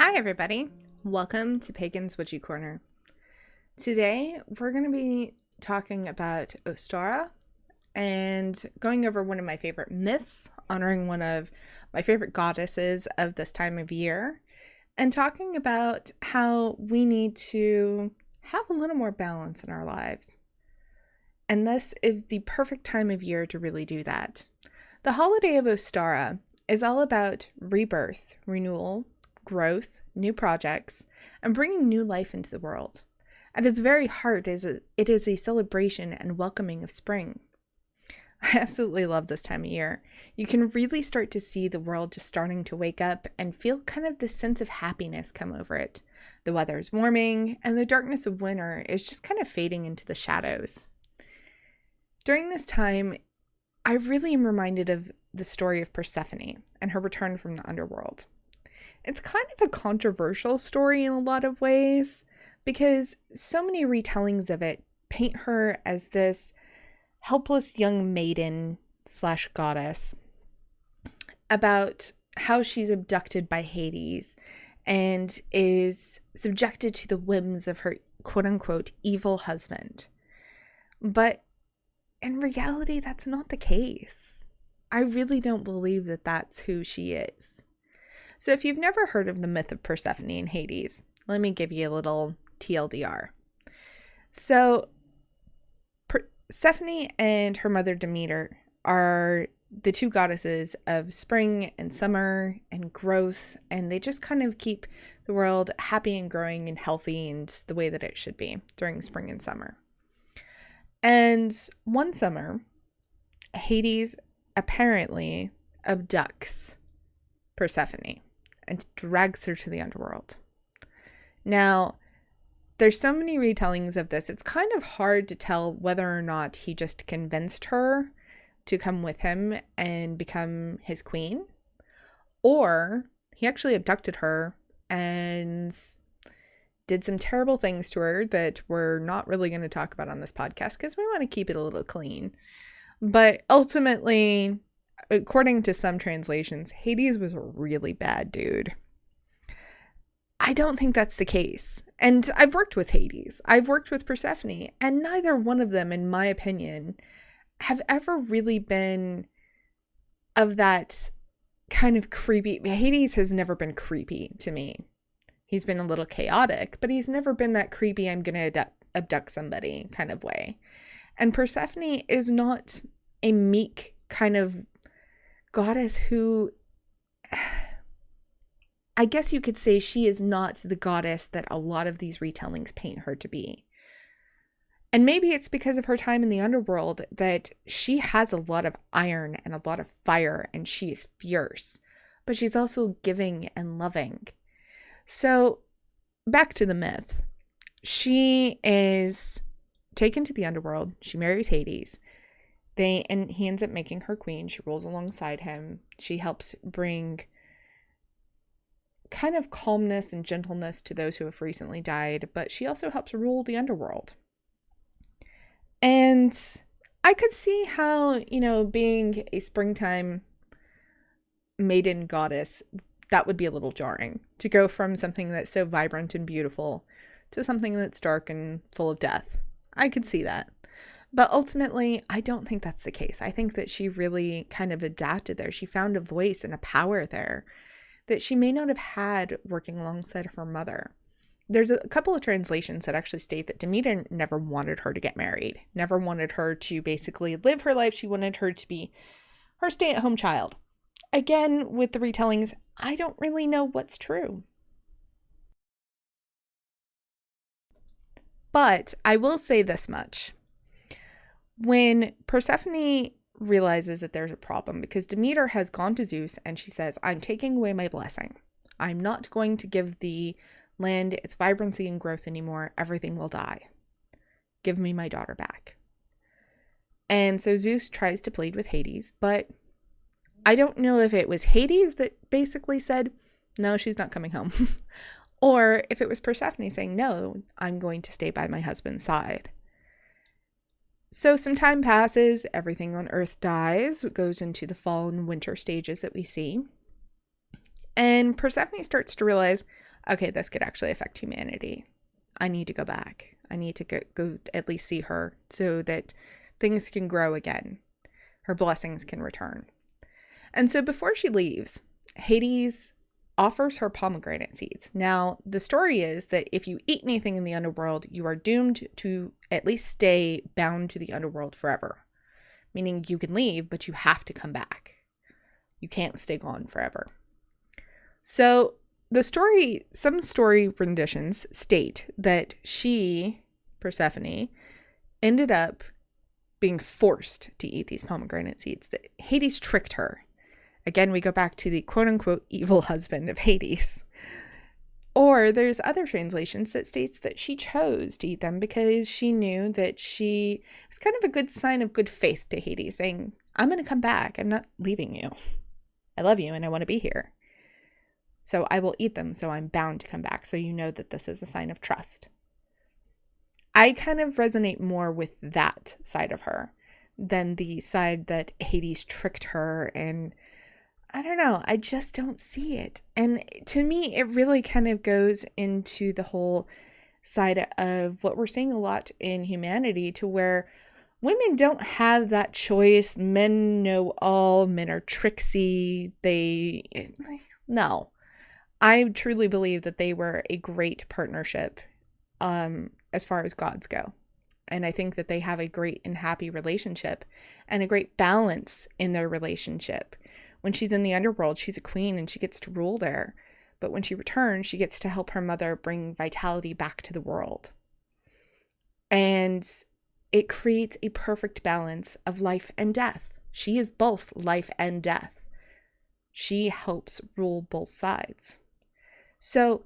Hi everybody, welcome to Pagan's Witchy Corner. Today we're going to be talking about Ostara and going over one of my favorite myths, honoring one of my favorite goddesses of this time of year, and talking about how we need to have a little more balance in our lives. And this is the perfect time of year to really do that. The holiday of Ostara is all about rebirth, renewal, growth, new projects, and bringing new life into the world. At its very heart, it is a celebration and welcoming of spring. I absolutely love this time of year. You can really start to see the world just starting to wake up and feel kind of this sense of happiness come over it. The weather is warming, and the darkness of winter is just kind of fading into the shadows. During this time, I really am reminded of the story of Persephone and her return from the underworld. It's kind of a controversial story in a lot of ways because so many retellings of it paint her as this helpless young maiden / goddess about how she's abducted by Hades and is subjected to the whims of her quote-unquote evil husband. But in reality, that's not the case. I really don't believe that that's who she is. So if you've never heard of the myth of Persephone and Hades, let me give you a little TLDR. So Persephone and her mother Demeter are the two goddesses of spring and summer and growth, and they just kind of keep the world happy and growing and healthy and the way that it should be during spring and summer. And one summer, Hades apparently abducts Persephone and drags her to the underworld. Now, there's so many retellings of this, it's kind of hard to tell whether or not he just convinced her to come with him and become his queen, or he actually abducted her and did some terrible things to her that we're not really going to talk about on this podcast because we want to keep it a little clean. But ultimately, according to some translations, Hades was a really bad dude. I don't think that's the case. And I've worked with Hades. I've worked with Persephone. And neither one of them, in my opinion, have ever really been of that kind of creepy. Hades has never been creepy to me. He's been a little chaotic, but he's never been that creepy, I'm going to abduct somebody kind of way. And Persephone is not a meek kind of goddess who, I guess you could say she is not the goddess that a lot of these retellings paint her to be. And maybe it's because of her time in the underworld that she has a lot of iron and a lot of fire and she is fierce, but she's also giving and loving. So back to the myth. She is taken to the underworld. She marries Hades. And he ends up making her queen. She rules alongside him. She helps bring kind of calmness and gentleness to those who have recently died, but she also helps rule the underworld. And I could see how, being a springtime maiden goddess, that would be a little jarring to go from something that's so vibrant and beautiful to something that's dark and full of death. I could see that. But ultimately, I don't think that's the case. I think that she really kind of adapted there. She found a voice and a power there that she may not have had working alongside her mother. There's a couple of translations that actually state that Demeter never wanted her to get married, never wanted her to basically live her life. She wanted her to be her stay-at-home child. Again, with the retellings, I don't really know what's true. But I will say this much. When Persephone realizes that there's a problem, because Demeter has gone to Zeus and she says, I'm taking away my blessing. I'm not going to give the land its vibrancy and growth anymore. Everything will die. Give me my daughter back. And so Zeus tries to plead with Hades, but I don't know if it was Hades that basically said, no, she's not coming home. Or if it was Persephone saying, no, I'm going to stay by my husband's side. So some time passes, everything on Earth dies, it goes into the fall and winter stages that we see. And Persephone starts to realize, okay, this could actually affect humanity. I need to go back. I need to go at least see her so that things can grow again. Her blessings can return. And so before she leaves, Hades offers her pomegranate seeds. Now, the story is that if you eat anything in the underworld, you are doomed to at least stay bound to the underworld forever. Meaning you can leave, but you have to come back. You can't stay gone forever. So some story renditions state that she, Persephone, ended up being forced to eat these pomegranate seeds, that Hades tricked her. Again, we go back to the quote-unquote evil husband of Hades. Or there's other translations that states that she chose to eat them because she knew that it was kind of a good sign of good faith to Hades, saying, I'm going to come back. I'm not leaving you. I love you and I want to be here. So I will eat them, so I'm bound to come back. So you know that this is a sign of trust. I kind of resonate more with that side of her than the side that Hades tricked her, and I don't know, I just don't see it. And to me, it really kind of goes into the whole side of what we're seeing a lot in humanity, to where women don't have that choice. Men know all, men are tricksy. No. I truly believe that they were a great partnership as far as gods go. And I think that they have a great and happy relationship and a great balance in their relationship. When she's in the underworld, she's a queen and she gets to rule there. But when she returns, she gets to help her mother bring vitality back to the world. And it creates a perfect balance of life and death. She is both life and death. She helps rule both sides. So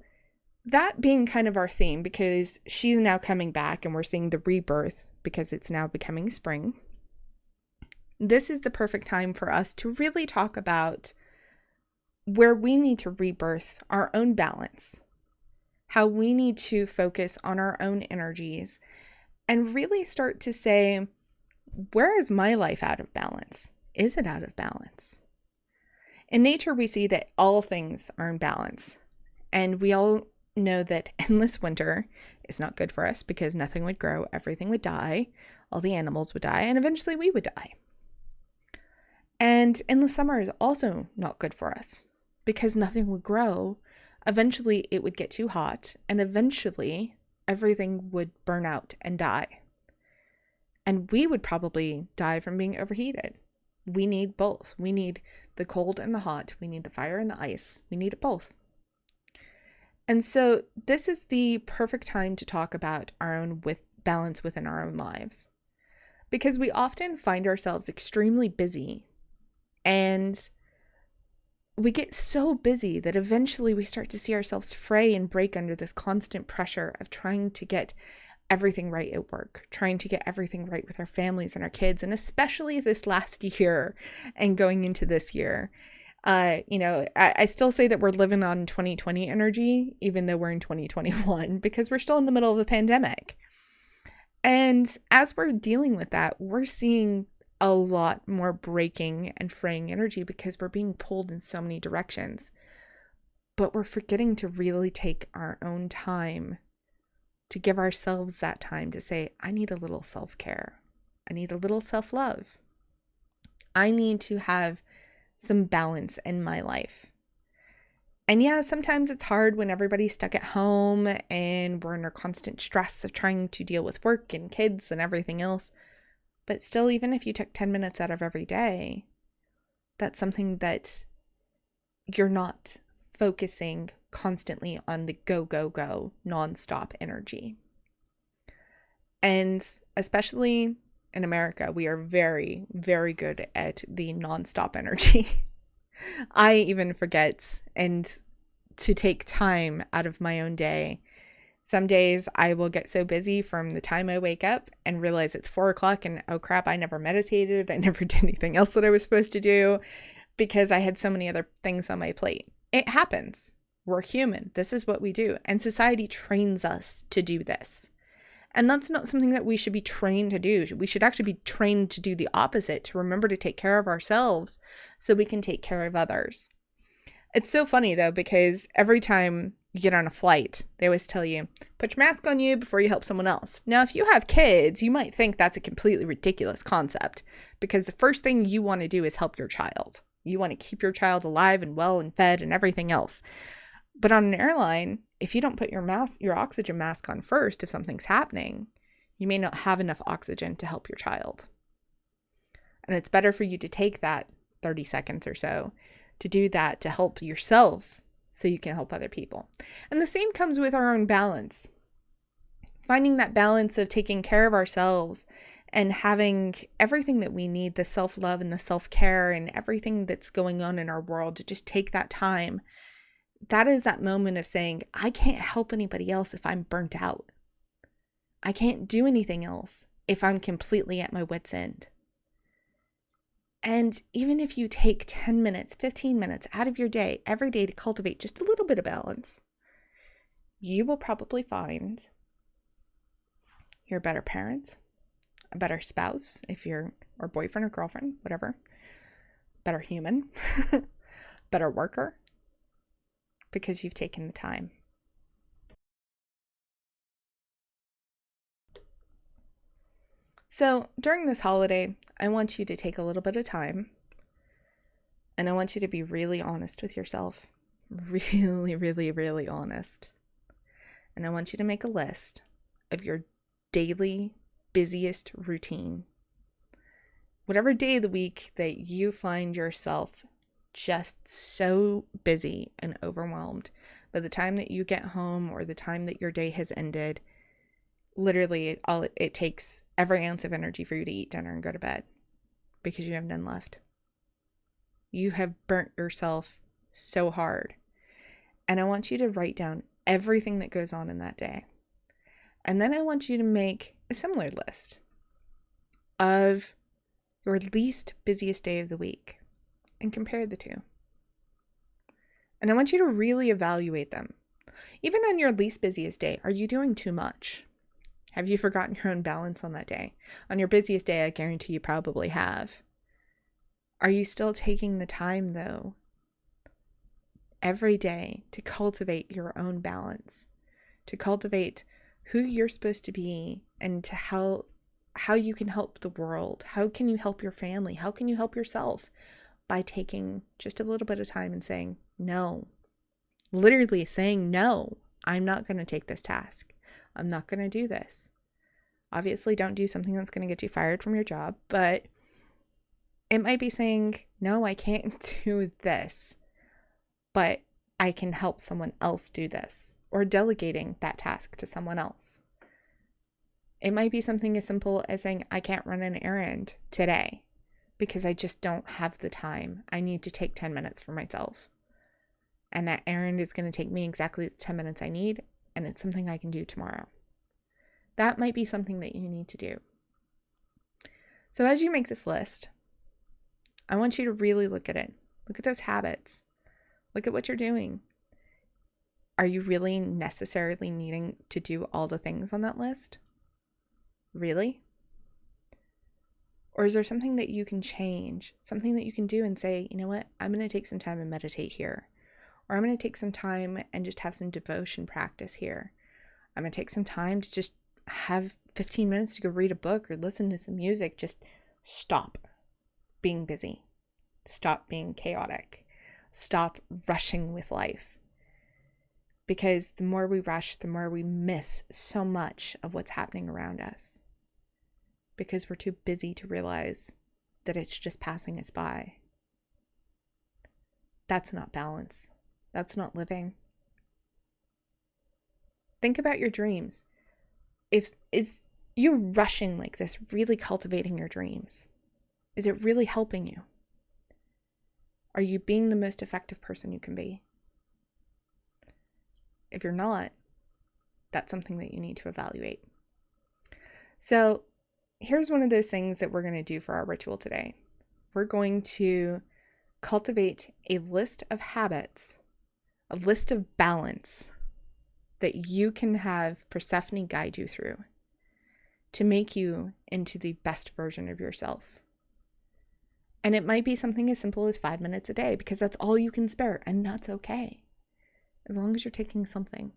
that being kind of our theme, because she's now coming back and we're seeing the rebirth because it's now becoming spring. This is the perfect time for us to really talk about where we need to rebirth our own balance, how we need to focus on our own energies and really start to say, where is my life out of balance? Is it out of balance? In nature, we see that all things are in balance. And we all know that endless winter is not good for us because nothing would grow, everything would die, all the animals would die, and eventually we would die. And endless summer is also not good for us because nothing would grow. Eventually it would get too hot, and eventually everything would burn out and die. And we would probably die from being overheated. We need both. We need the cold and the hot. We need the fire and the ice. We need it both. And so this is the perfect time to talk about our own balance within our own lives, because we often find ourselves extremely busy, and we get so busy that eventually we start to see ourselves fray and break under this constant pressure of trying to get everything right at work, trying to get everything right with our families and our kids, and especially this last year and going into this year. I still say that we're living on 2020 energy, even though we're in 2021, because we're still in the middle of a pandemic. And as we're dealing with that, we're seeing a lot more breaking and fraying energy because we're being pulled in so many directions. But we're forgetting to really take our own time, to give ourselves that time to say, I need a little self-care. I need a little self-love. I need to have some balance in my life. And yeah, sometimes it's hard when everybody's stuck at home and we're under constant stress of trying to deal with work and kids and everything else. But still, even if you took 10 minutes out of every day, that's something that you're not focusing constantly on the go, go, go, nonstop energy. And especially in America, we are very, very good at the nonstop energy. I even forget to take time out of my own day. Some days I will get so busy from the time I wake up and realize it's 4:00 and oh crap, I never meditated. I never did anything else that I was supposed to do because I had so many other things on my plate. It happens. We're human. This is what we do. And society trains us to do this. And that's not something that we should be trained to do. We should actually be trained to do the opposite, to remember to take care of ourselves so we can take care of others. It's so funny though, because every time you get on a flight, they always tell you, put your mask on you before you help someone else. Now, if you have kids, you might think that's a completely ridiculous concept, because the first thing you want to do is help your child. You want to keep your child alive and well and fed and everything else. But on an airline, if you don't put your oxygen mask on first, if something's happening, you may not have enough oxygen to help your child. And it's better for you to take that 30 seconds or so to do that, to help yourself so you can help other people. And the same comes with our own balance. Finding that balance of taking care of ourselves and having everything that we need, the self-love and the self-care and everything that's going on in our world, to just take that time. That is that moment of saying, I can't help anybody else if I'm burnt out. I can't do anything else if I'm completely at my wit's end. And even if you take 10 minutes, 15 minutes out of your day, every day, to cultivate just a little bit of balance, you will probably find you're a better parent, a better spouse, or boyfriend or girlfriend, whatever, better human, better worker, because you've taken the time. So during this holiday, I want you to take a little bit of time, and I want you to be really honest with yourself. Really, really, really honest. And I want you to make a list of your daily busiest routine. Whatever day of the week that you find yourself just so busy and overwhelmed, by the time that you get home or the time that your day has ended, literally it takes every ounce of energy for you to eat dinner and go to bed, because you have none left. You have burnt yourself so hard. And I want you to write down everything that goes on in that day. And then I want you to make a similar list of your least busiest day of the week and compare the two. And I want you to really evaluate them. Even on your least busiest day, are you doing too much? Have you forgotten your own balance on that day? On your busiest day, I guarantee you probably have. Are you still taking the time, though, every day to cultivate your own balance, to cultivate who you're supposed to be, and to how you can help the world? How can you help your family? How can you help yourself? By taking just a little bit of time and saying no. Literally saying no. I'm not going to take this task. I'm not going to do this. Obviously, don't do something that's going to get you fired from your job, but it might be saying, no, I can't do this, but I can help someone else do this, or delegating that task to someone else. It might be something as simple as saying, I can't run an errand today because I just don't have the time. I need to take 10 minutes for myself. And that errand is going to take me exactly the 10 minutes I need, and it's something I can do tomorrow. That might be something that you need to do. So as you make this list, I want you to really look at it. Look at those habits. Look at what you're doing. Are you really necessarily needing to do all the things on that list? Really? Or is there something that you can change? Something that you can do and say, you know what? I'm going to take some time and meditate here. Or I'm going to take some time and just have some devotion practice here. I'm going to take some time to just have 15 minutes to go read a book or listen to some music. Just stop being busy. Stop being chaotic. Stop rushing with life. Because the more we rush, the more we miss so much of what's happening around us. Because we're too busy to realize that it's just passing us by. That's not balance. That's not living. Think about your dreams. Is you rushing like this really cultivating your dreams? Is it really helping you? Are you being the most effective person you can be? If you're not, that's something that you need to evaluate. So here's one of those things that we're going to do for our ritual today. We're going to cultivate a list of habits, a list of balance that you can have Persephone guide you through to make you into the best version of yourself. And it might be something as simple as 5 minutes a day, because that's all you can spare, and that's okay. as long as you're taking something.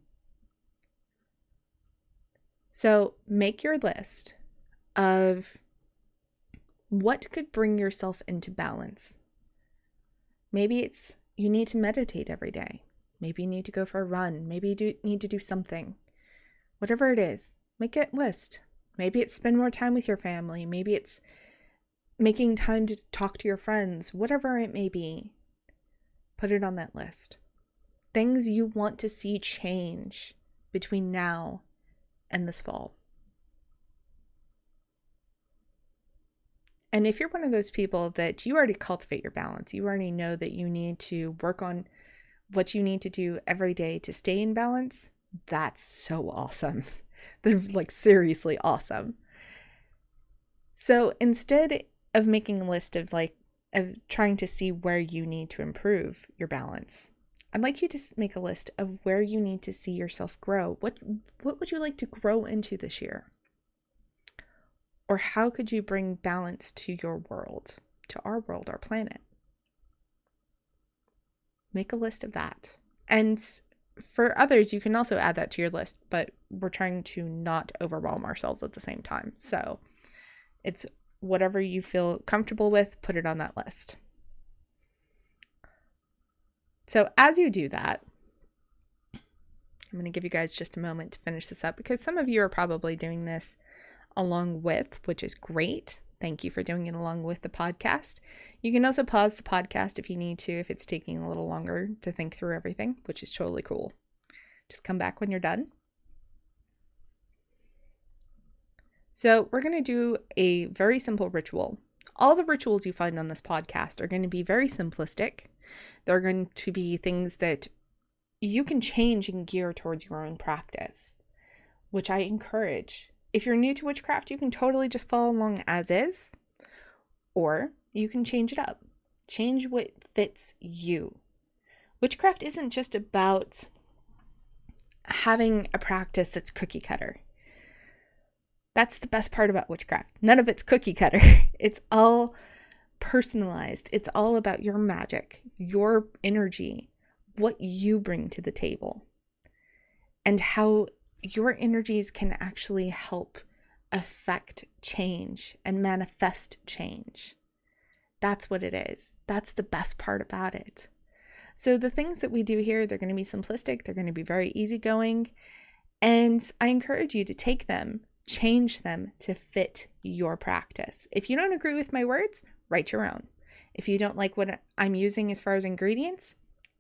So make your list of what could bring yourself into balance. Maybe it's you need to meditate every day. Maybe you need to go for a run. Maybe you need to do something. Whatever it is, make a list. Maybe it's spend more time with your family. Maybe it's making time to talk to your friends. Whatever it may be, put it on that list. Things you want to see change between now and this fall. And if you're one of those people that you already cultivate your balance, you already know that you need to work on what you need to do every day to stay in balance, that's so awesome. They're like seriously awesome. So instead of making a list of trying to see where you need to improve your balance, I'd like you to make a list of where you need to see yourself grow. What would you like to grow into this year? Or how could you bring balance to your world, to our world, our planet? Make a list of that. And for others, you can also add that to your list, but we're trying to not overwhelm ourselves at the same time. So it's whatever you feel comfortable with, put it on that list. So as you do that, I'm going to give you guys just a moment to finish this up because some of you are probably doing this along with, which is great. Thank you for doing it along with the podcast. You can also pause the podcast if you need to, if it's taking a little longer to think through everything, which is totally cool. Just come back when you're done. So we're going to do a very simple ritual. All the rituals you find on this podcast are going to be very simplistic. They're going to be things that you can change and gear towards your own practice, which I encourage. If you're new to witchcraft, you can totally just follow along as is, or you can change it up. Change what fits you. Witchcraft isn't just about having a practice that's cookie cutter. That's the best part about witchcraft. None of it's cookie cutter. It's all personalized. It's all about your magic, your energy, what you bring to the table, and how your energies can actually help affect change and manifest change. That's what it is. That's the best part about it. So the things that we do here, they're going to be simplistic. They're going to be very easygoing. And I encourage you to take them, change them to fit your practice. If you don't agree with my words, write your own. If you don't like what I'm using as far as ingredients,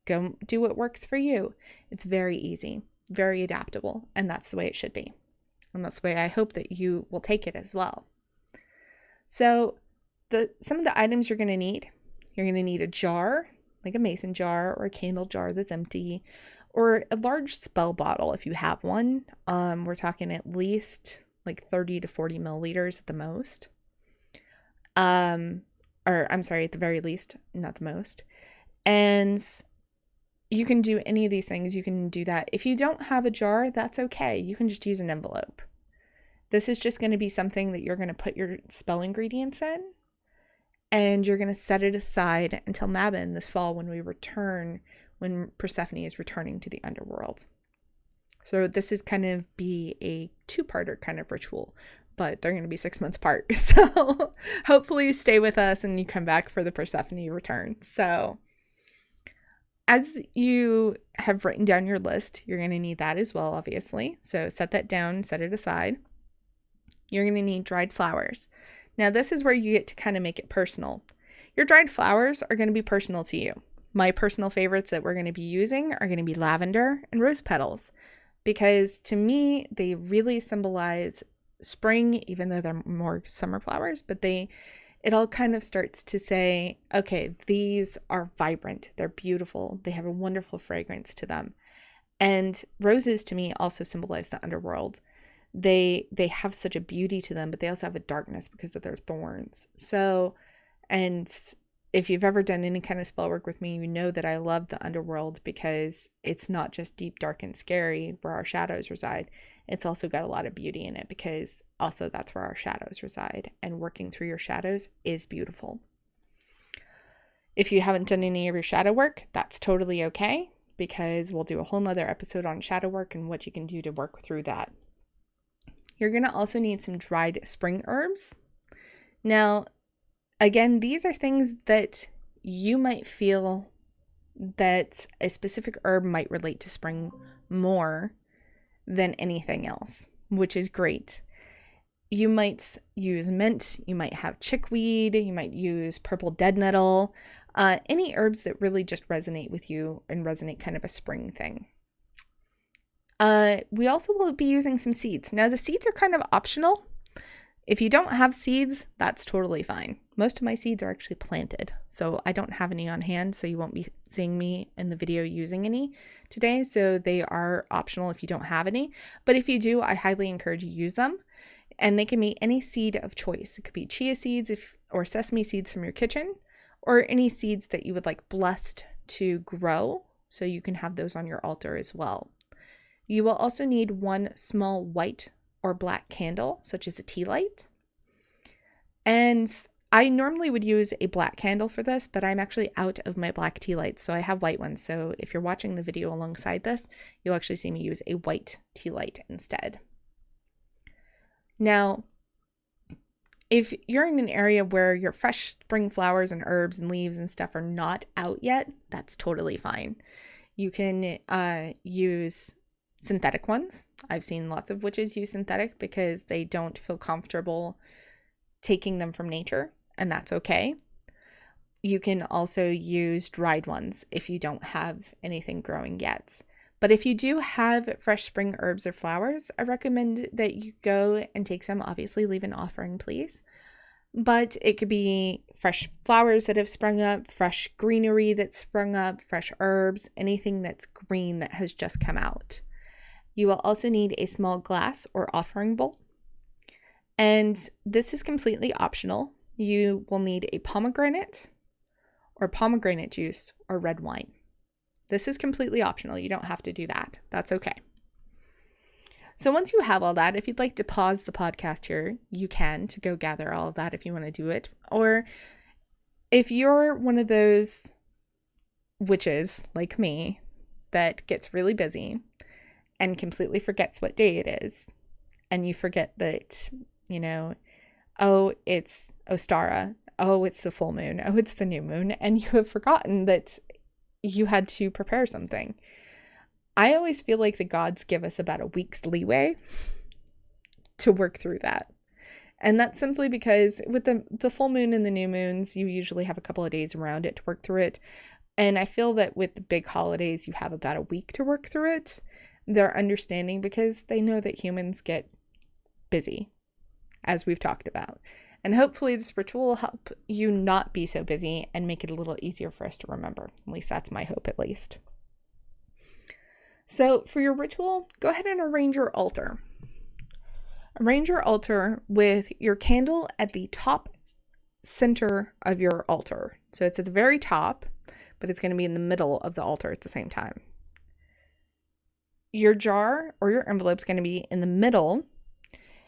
go do what works for you. It's very easy, very adaptable, and that's the way it should be. And that's the way I hope that you will take it as well. So some of the items you're going to need a jar, like a mason jar or a candle jar that's empty, or a large spell bottle if you have one. We're talking at least like 30 to 40 milliliters at the most. At the very least, not the most. And you can do any of these things. You can do that. If you don't have a jar, that's okay. You can just use an envelope. This is just going to be something that you're going to put your spell ingredients in, and you're going to set it aside until Mabon this fall when Persephone is returning to the underworld. So this is kind of be a two-parter kind of ritual, but they're going to be 6 months apart. So hopefully you stay with us and you come back for the Persephone return. So as you have written down your list, you're going to need that as well, obviously. So set that down, set it aside. You're going to need dried flowers. Now, this is where you get to kind of make it personal. Your dried flowers are going to be personal to you. My personal favorites that we're going to be using are going to be lavender and rose petals, because to me, they really symbolize spring, even though they're more summer flowers, but it all kind of starts to say, okay, these are vibrant, they're beautiful, they have a wonderful fragrance to them. And roses to me also symbolize the underworld. They have such a beauty to them, but they also have a darkness because of their thorns. So, and if you've ever done any kind of spell work with me, you know that I love the underworld because it's not just deep, dark, and scary where our shadows reside. It's also got a lot of beauty in it because also that's where our shadows reside, and working through your shadows is beautiful. If you haven't done any of your shadow work, that's totally okay. because we'll do a whole nother episode on shadow work and what you can do to work through that. You're going to also need some dried spring herbs. Now, again, these are things that you might feel that a specific herb might relate to spring more than anything else, which is great. You might use mint, you might have chickweed, you might use purple dead nettle, any herbs that really just resonate with you and resonate kind of a spring thing. We also will be using some seeds. Now, the seeds are kind of optional. If you don't have seeds, that's totally fine. Most of my seeds are actually planted, so I don't have any on hand, so you won't be seeing me in the video using any today, so they are optional if you don't have any. But if you do, I highly encourage you to use them, and they can be any seed of choice. It could be chia seeds or sesame seeds from your kitchen, or any seeds that you would like blessed to grow, so you can have those on your altar as well. You will also need one small white or black candle, such as a tea light. And I normally would use a black candle for this, but I'm actually out of my black tea lights, so I have white ones. So if you're watching the video alongside this, you'll actually see me use a white tea light instead. Now, if you're in an area where your fresh spring flowers and herbs and leaves and stuff are not out yet, that's totally fine. You can use synthetic ones. I've seen lots of witches use synthetic because they don't feel comfortable taking them from nature, and that's okay. You can also use dried ones if you don't have anything growing yet. But if you do have fresh spring herbs or flowers, I recommend that you go and take some. Obviously, leave an offering, please. But it could be fresh flowers that have sprung up, fresh greenery that's sprung up, fresh herbs, anything that's green that has just come out. You will also need a small glass or offering bowl. And this is completely optional. You will need a pomegranate or pomegranate juice or red wine. This is completely optional. You don't have to do that. That's okay. So once you have all that, if you'd like to pause the podcast here, you can to go gather all of that if you want to do it. Or if you're one of those witches like me that gets really busy and completely forgets what day it is, and you forget that, oh, it's Ostara, oh, it's the full moon, oh, it's the new moon, and you have forgotten that you had to prepare something. I always feel like the gods give us about a week's leeway to work through that. And that's simply because with the full moon and the new moons, you usually have a couple of days around it to work through it. And I feel that with the big holidays, you have about a week to work through it. They're understanding because they know that humans get busy, as we've talked about. And hopefully this ritual will help you not be so busy and make it a little easier for us to remember. At least that's my hope, at least. So for your ritual, go ahead and arrange your altar. Arrange your altar with your candle at the top center of your altar. So it's at the very top, but it's going to be in the middle of the altar at the same time. Your jar or your envelope is going to be in the middle,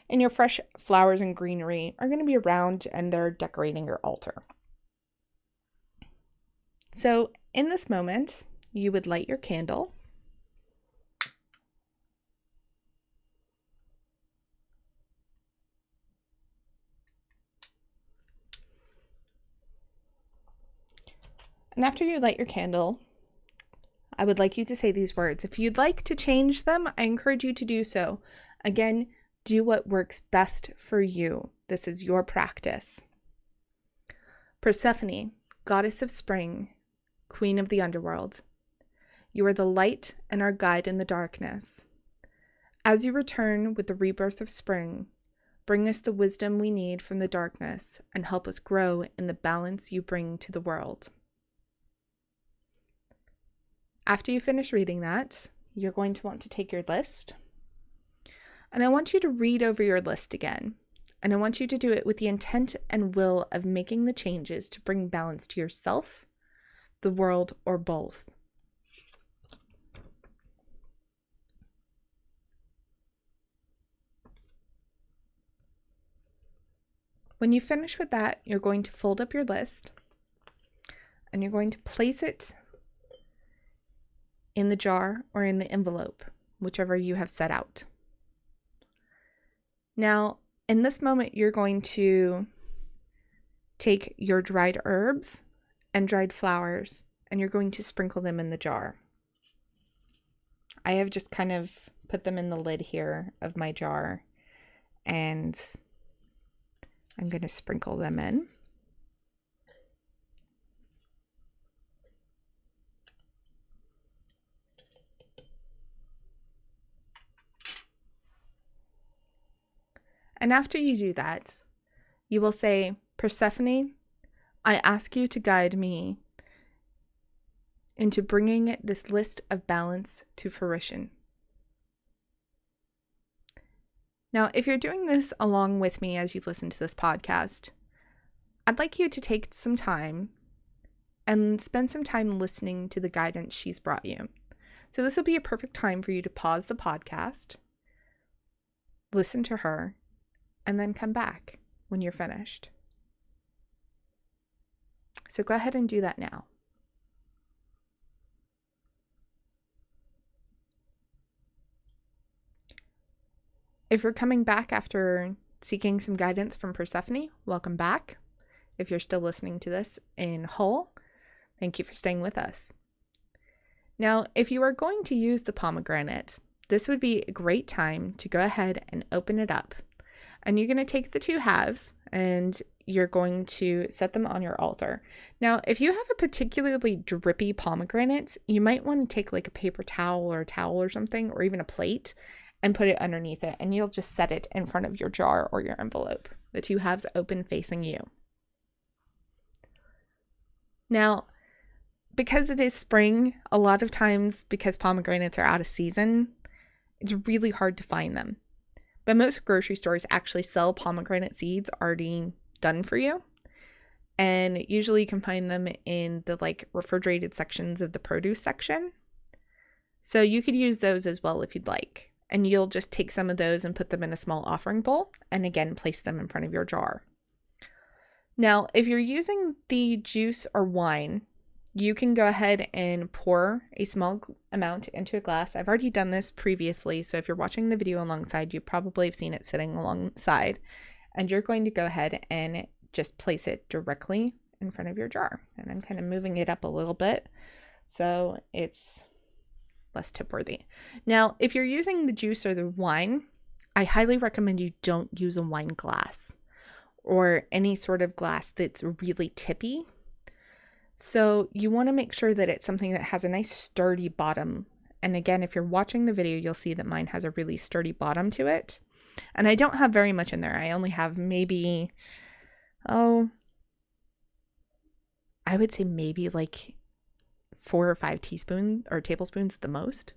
and your fresh flowers and greenery are going to be around, and they're decorating your altar. So in this moment, you would light your candle. And after you light your candle, I would like you to say these words. If you'd like to change them, I encourage you to do so. Again, do what works best for you. This is your practice. Persephone, goddess of spring, queen of the underworld, you are the light and our guide in the darkness. As you return with the rebirth of spring, bring us the wisdom we need from the darkness and help us grow in the balance you bring to the world. After you finish reading that, you're going to want to take your list, and I want you to read over your list again, and I want you to do it with the intent and will of making the changes to bring balance to yourself, the world, or both. When you finish with that, you're going to fold up your list, and you're going to place it in the jar or in the envelope, whichever you have set out. Now, in this moment, you're going to take your dried herbs and dried flowers, and you're going to sprinkle them in the jar. I have just kind of put them in the lid here of my jar, and I'm going to sprinkle them in. And after you do that, you will say, Persephone, I ask you to guide me into bringing this list of balance to fruition. Now, if you're doing this along with me as you listen to this podcast, I'd like you to take some time and spend some time listening to the guidance she's brought you. So this will be a perfect time for you to pause the podcast, listen to her, and then come back when you're finished. So go ahead and do that now. If you're coming back after seeking some guidance from Persephone, welcome back. If you're still listening to this in whole, thank you for staying with us. Now, if you are going to use the pomegranate, this would be a great time to go ahead and open it up. And you're going to take the two halves and you're going to set them on your altar. Now, if you have a particularly drippy pomegranate, you might want to take like a paper towel or a towel or something, or even a plate, and put it underneath it. And you'll just set it in front of your jar or your envelope. The two halves open facing you. Now, because it is spring, a lot of times because pomegranates are out of season, it's really hard to find them. But most grocery stores actually sell pomegranate seeds already done for you. And usually you can find them in the like refrigerated sections of the produce section. So you could use those as well if you'd like. And you'll just take some of those and put them in a small offering bowl. And again, place them in front of your jar. Now, if you're using the juice or wine, you can go ahead and pour a small amount into a glass. I've already done this previously, so if you're watching the video alongside, you probably have seen it sitting alongside. And you're going to go ahead and just place it directly in front of your jar. And I'm kind of moving it up a little bit so it's less tip worthy. Now, if you're using the juice or the wine, I highly recommend you don't use a wine glass or any sort of glass that's really tippy. So you want to make sure that it's something that has a nice sturdy bottom. And again, if you're watching the video, you'll see that mine has a really sturdy bottom to it. And I don't have very much in there. I only have maybe, I would say maybe like 4 or 5 teaspoons or tablespoons at the most.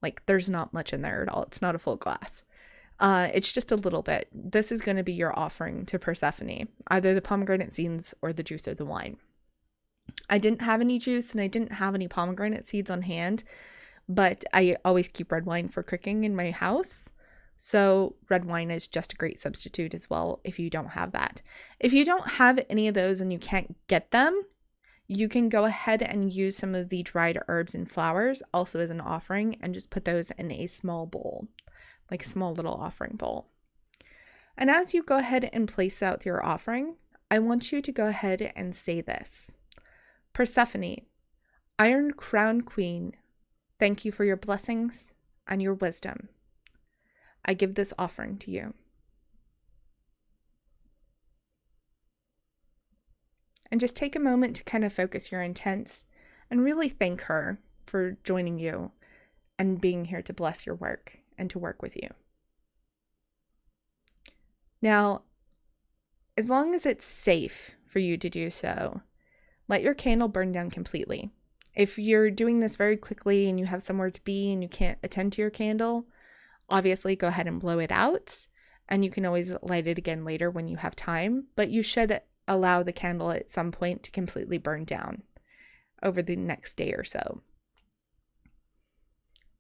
Like there's not much in there at all. It's not a full glass. It's just a little bit. This is going to be your offering to Persephone, either the pomegranate seeds or the juice or the wine. I didn't have any juice and I didn't have any pomegranate seeds on hand, but I always keep red wine for cooking in my house. So red wine is just a great substitute as well if you don't have that. If you don't have any of those and you can't get them, you can go ahead and use some of the dried herbs and flowers also as an offering and just put those in a small bowl, like a small little offering bowl. And as you go ahead and place out your offering, I want you to go ahead and say this. Persephone, Iron Crown Queen, thank you for your blessings and your wisdom. I give this offering to you. And just take a moment to kind of focus your intents and really thank her for joining you and being here to bless your work and to work with you. Now, as long as it's safe for you to do so, let your candle burn down completely. If you're doing this very quickly and you have somewhere to be and you can't attend to your candle, obviously go ahead and blow it out, and you can always light it again later when you have time, but you should allow the candle at some point to completely burn down over the next day or so.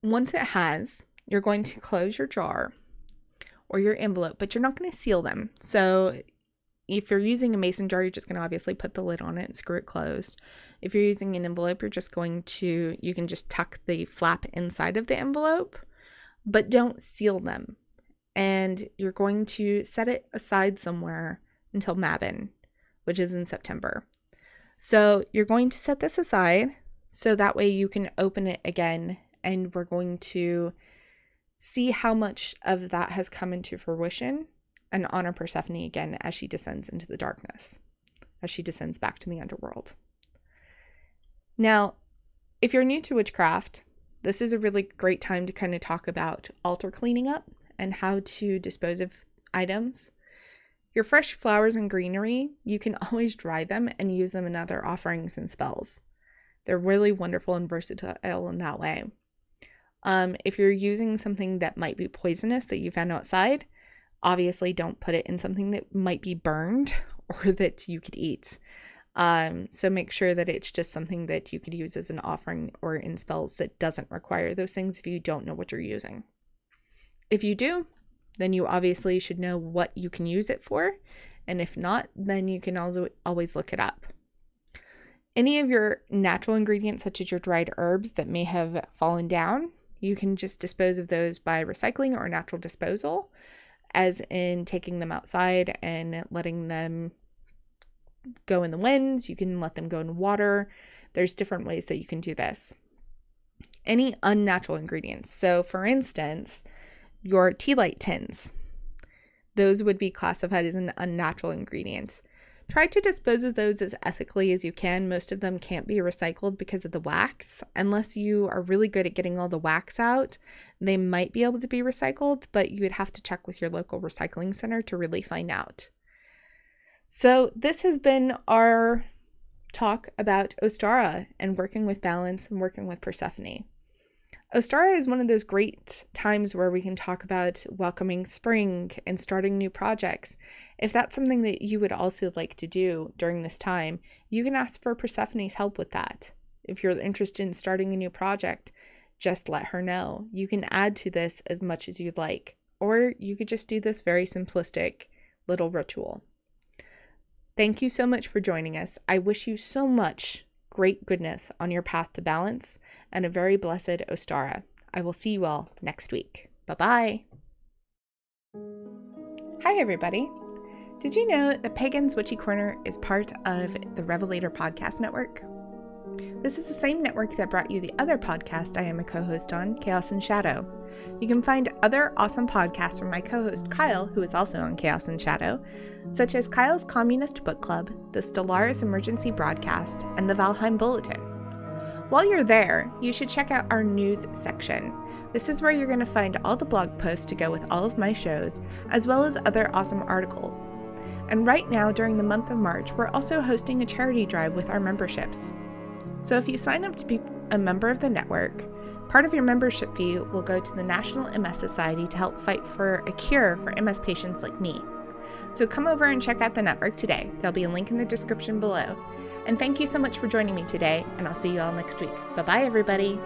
Once it has, you're going to close your jar or your envelope, but you're not going to seal them. So if you're using a mason jar, you're just going to obviously put the lid on it and screw it closed. If you're using an envelope, you can just tuck the flap inside of the envelope, but don't seal them. And you're going to set it aside somewhere until Mabon, which is in September. So you're going to set this aside so that way you can open it again, and we're going to see how much of that has come into fruition and honor Persephone again as she descends into the darkness, as she descends back to the underworld. Now, if you're new to witchcraft, this is a really great time to kind of talk about altar cleaning up and how to dispose of items. Your fresh flowers and greenery, you can always dry them and use them in other offerings and spells. They're really wonderful and versatile in that way. If you're using something that might be poisonous that you found outside, obviously don't put it in something that might be burned or that you could eat. So make sure that it's just something that you could use as an offering or in spells that doesn't require those things if you don't know what you're using. If you do, then you obviously should know what you can use it for. And if not, then you can also always look it up. Any of your natural ingredients, such as your dried herbs that may have fallen down, you can just dispose of those by recycling or natural disposal, as in taking them outside and letting them go in the winds. You can let them go in water. There's different ways that you can do this. Any unnatural ingredients. So for instance, your tea light tins, those would be classified as an unnatural ingredient. Try to dispose of those as ethically as you can. Most of them can't be recycled because of the wax. Unless you are really good at getting all the wax out, they might be able to be recycled, but you would have to check with your local recycling center to really find out. So this has been our talk about Ostara and working with balance and working with Persephone. Ostara is one of those great times where we can talk about welcoming spring and starting new projects. If that's something that you would also like to do during this time, you can ask for Persephone's help with that. If you're interested in starting a new project, just let her know. You can add to this as much as you'd like, or you could just do this very simplistic little ritual. Thank you so much for joining us. I wish you so much great goodness on your path to balance and a very blessed Ostara. I will see you all next week. Bye-bye. Hi, everybody. Did you know that Pagan's Witchy Corner is part of the Revelator Podcast Network? This is the same network that brought you the other podcast I am a co-host on, Chaos and Shadow. You can find other awesome podcasts from my co-host Kyle, who is also on Chaos and Shadow, such as Kyle's Communist Book Club, the Stellaris Emergency Broadcast, and the Valheim Bulletin. While you're there, you should check out our news section. This is where you're going to find all the blog posts to go with all of my shows, as well as other awesome articles. And right now, during the month of March, we're also hosting a charity drive with our memberships. So if you sign up to be a member of the network, part of your membership fee will go to the National MS Society to help fight for a cure for MS patients like me. So come over and check out the network today. There'll be a link in the description below. And thank you so much for joining me today, and I'll see you all next week. Bye-bye, everybody.